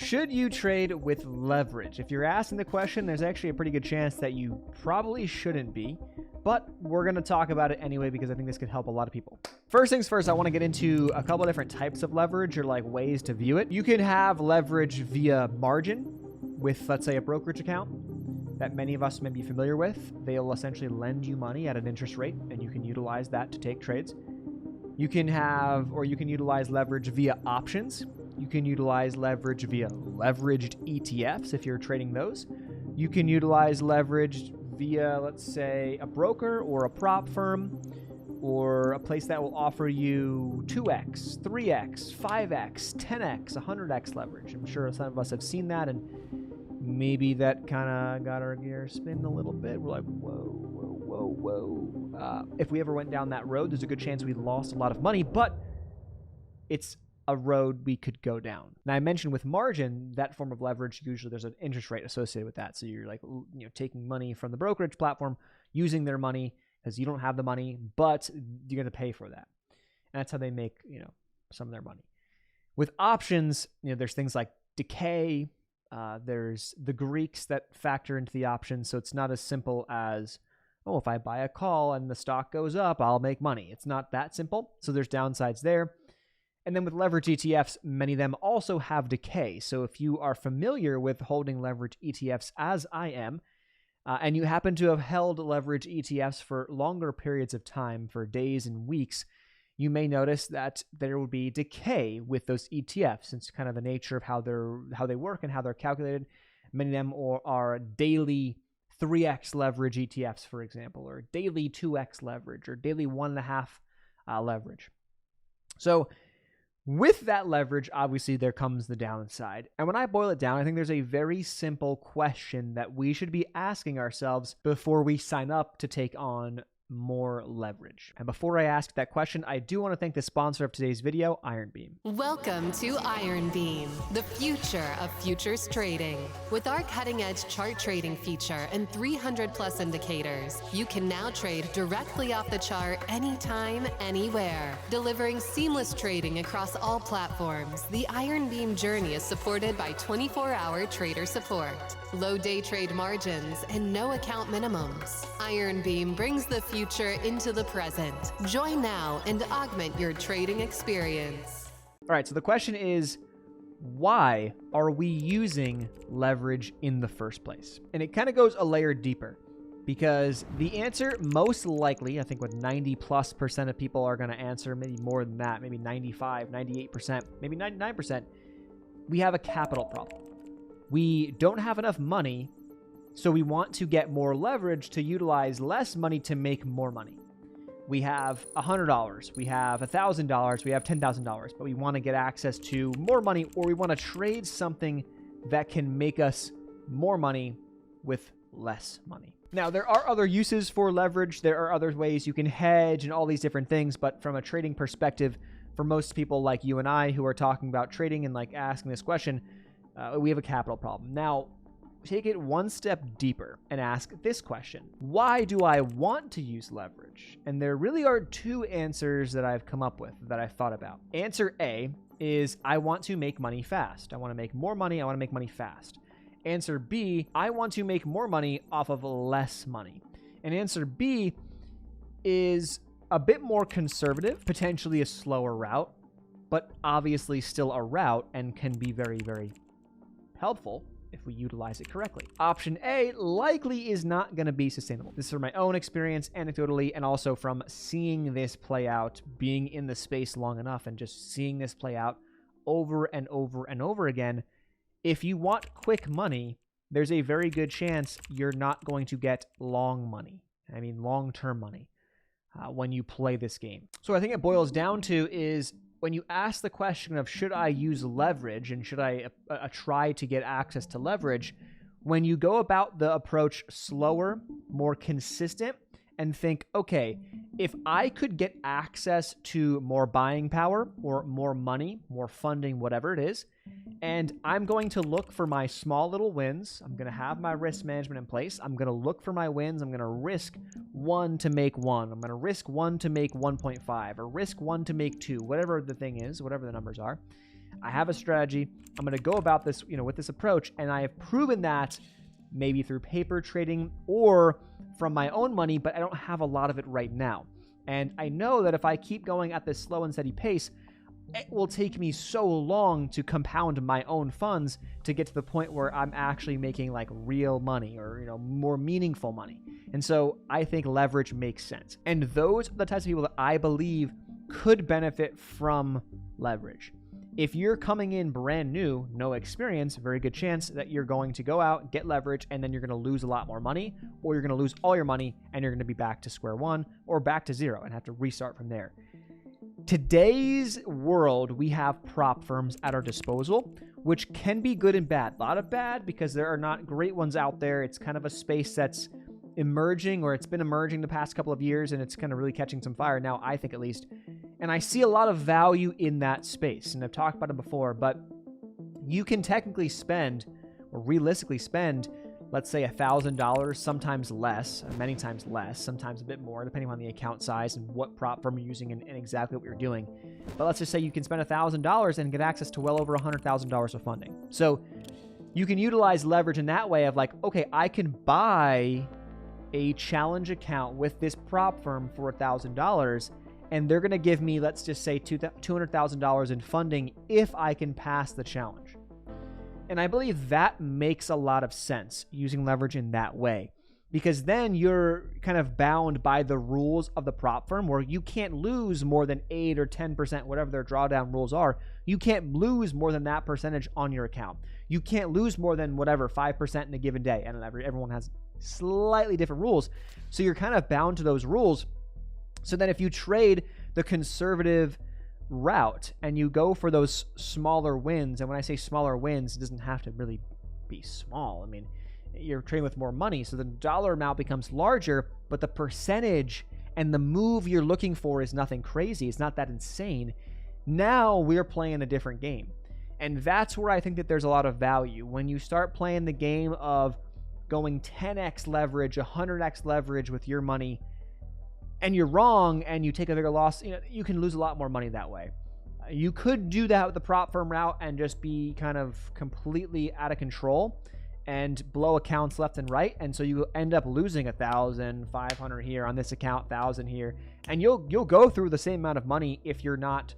Should you trade with leverage? If you're asking the question, there's actually a pretty good chance that you probably shouldn't be, but we're going to talk about it anyway because I think this could help a lot of people. First things first, I want to get into a couple of different types of leverage or like ways to view it. You can have leverage via margin with, let's say, a brokerage account that many of us may be familiar with. They'll essentially lend you money at an interest rate, and you can utilize that to take trades. You can utilize leverage via options. You can utilize leverage via leveraged ETFs if you're trading those. You can utilize leverage via, let's say, a broker or a prop firm or a place that will offer you 2x, 3x, 5x, 10x, 100x leverage. I'm sure some of us have seen that, and maybe that kind of got our gears spinning a little bit. We're like, whoa. If we ever went down that road, there's a good chance we lost a lot of money, but it's a road we could go down. Now, I mentioned with margin, that form of leverage, usually there's an interest rate associated with that. So you're like, taking money from the brokerage platform, using their money because you don't have the money, but you're going to pay for that. And that's how they make, some of their money. With options, there's things like decay. There's the Greeks that factor into the options. So it's not as simple as, if I buy a call and the stock goes up, I'll make money. It's not that simple. So there's downsides there. And then with leverage ETFs, many of them also have decay. So if you are familiar with holding leverage ETFs, as I am, and you happen to have held leverage ETFs for longer periods of time, for days and weeks, you may notice that there will be decay with those ETFs. It's kind of the nature of how they work and how they're calculated. Many of them are daily 3x leverage ETFs, for example, or daily 2x leverage, or daily 1.5 leverage. So with that leverage, obviously, there comes the downside. And when I boil it down, I think there's a very simple question that we should be asking ourselves before we sign up to take on more leverage. And before I ask that question, I do want to thank the sponsor of today's video, Ironbeam. Welcome to Ironbeam, the future of futures trading. With our cutting-edge chart trading feature and 300+ indicators, you can now trade directly off the chart anytime, anywhere. Delivering seamless trading across all platforms, the Ironbeam journey is supported by 24-hour trader support, low day trade margins, and no account minimums. Ironbeam brings the future into the present. Join now and augment your trading experience. All right, so the question is, why are we using leverage in the first place? And it kind of goes a layer deeper, because the answer most likely, I think with 90+% of people are going to answer, maybe more than that, maybe 95, 98%, maybe 99%, we have a capital problem. We don't have enough money, so we want to get more leverage to utilize less money to make more money. We have $100, we have $1,000, we have $10,000, but we want to get access to more money, or we want to trade something that can make us more money with less money. Now, there are other uses for leverage. There are other ways you can hedge and all these different things, but from a trading perspective, for most people like you and I who are talking about trading and like asking this question, we have a capital problem. Now, take it one step deeper and ask this question. Why do I want to use leverage? And there really are two answers that I've come up with that I've thought about. Answer A is I want to make money fast. I want to make more money. I want to make money fast. Answer B, I want to make more money off of less money. And answer B is a bit more conservative, potentially a slower route, but obviously still a route and can be very, very helpful if we utilize it correctly. Option A likely is not going to be sustainable. This is from my own experience, anecdotally, and also from seeing this play out, being in the space long enough and just seeing this play out over and over and over again. If you want quick money, there's a very good chance you're not going to get long money. I mean, long-term money when you play this game. So I think it boils down to is when you ask the question of should I use leverage and should I try to get access to leverage, when you go about the approach slower, more consistent, and think, okay, if I could get access to more buying power or more money, more funding, whatever it is, and I'm going to look for my small little wins, I'm going to have my risk management in place, I'm going to look for my wins, I'm going to risk 1 to make 1, I'm going to risk 1 to make 1.5, or risk 1 to make 2, whatever the thing is, whatever the numbers are. I have a strategy. I'm going to go about this, with this approach, and I have proven that maybe through paper trading or from my own money, but I don't have a lot of it right now. And I know that if I keep going at this slow and steady pace, it will take me so long to compound my own funds to get to the point where I'm actually making like real money or, more meaningful money. And so I think leverage makes sense. And those are the types of people that I believe could benefit from leverage. If you're coming in brand new, no experience, very good chance that you're going to go out, get leverage, and then you're going to lose a lot more money, or you're going to lose all your money and you're going to be back to square one or back to zero and have to restart from there. Today's world, we have prop firms at our disposal, which can be good and bad. A lot of bad because there are not great ones out there. It's kind of a space that's emerging, or it's been emerging the past couple of years, and it's kind of really catching some fire now, I think at least. And I see a lot of value in that space, and I've talked about it before, but you can technically spend, or realistically spend, let's say $1,000, sometimes less, many times less, sometimes a bit more, depending on the account size and what prop firm you're using and exactly what you're doing. But let's just say you can spend $1,000 and get access to well over $100,000 of funding. So you can utilize leverage in that way of like, okay, I can buy a challenge account with this prop firm for $1,000, and they're going to give me, let's just say, $200,000 in funding if I can pass the challenge. And I believe that makes a lot of sense, using leverage in that way, because then you're kind of bound by the rules of the prop firm where you can't lose more than 8 or 10%, whatever their drawdown rules are. You can't lose more than that percentage on your account. You can't lose more than whatever, 5% in a given day. And everyone has slightly different rules. So you're kind of bound to those rules. So then if you trade the conservative route and you go for those smaller wins, and when I say smaller wins, it doesn't have to really be small. I mean, you're trading with more money, so the dollar amount becomes larger, but the percentage and the move you're looking for is nothing crazy. It's not that insane. Now we're playing a different game, and that's where I think that there's a lot of value. When you start playing the game of going 10x leverage, 100x leverage with your money, and you're wrong and you take a bigger loss, you can lose a lot more money that way. You could do that with the prop firm route and just be kind of completely out of control and blow accounts left and right, and so you end up losing 1,500 here on this account, 1,000 here, and you'll go through the same amount of money if you're not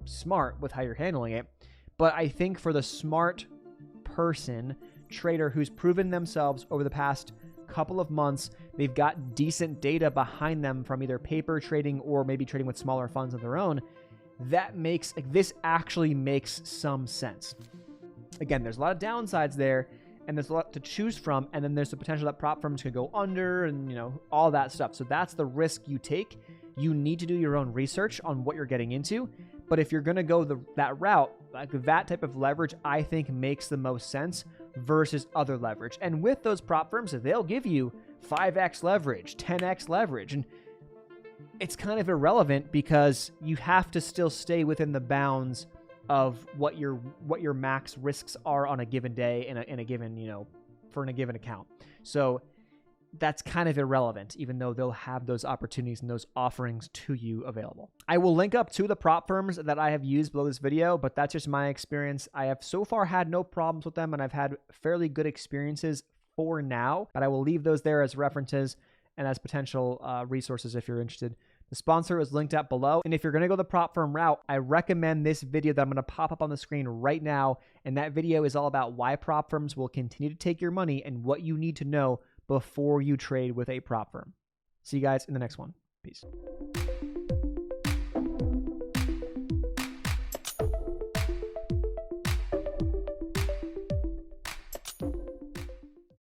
smart with how you're handling it. But I think for the smart person, trader who's proven themselves over the past couple of months, they've got decent data behind them from either paper trading or maybe trading with smaller funds of their own, this actually makes some sense. Again, there's a lot of downsides there, and there's a lot to choose from, and then there's the potential that prop firms could go under and all that stuff. So that's the risk you take. You need to do your own research on what you're getting into, but if you're going to go that route, like that type of leverage, I think makes the most sense versus other leverage. And with those prop firms, they'll give you 5x leverage, 10x leverage, and it's kind of irrelevant because you have to still stay within the bounds of what your max risks are on a given day in a given for a given account. So that's kind of irrelevant, even though they'll have those opportunities and those offerings to you available. I will link up to the prop firms that I have used below this video, but that's just my experience. I have so far had no problems with them, and I've had fairly good experiences for now, but I will leave those there as references and as potential resources if you're interested. The sponsor is linked up below, and if you're going to go the prop firm route, I recommend this video that I'm going to pop up on the screen right now, and that video is all about why prop firms will continue to take your money and what you need to know before you trade with a prop firm. See you guys in the next one. Peace.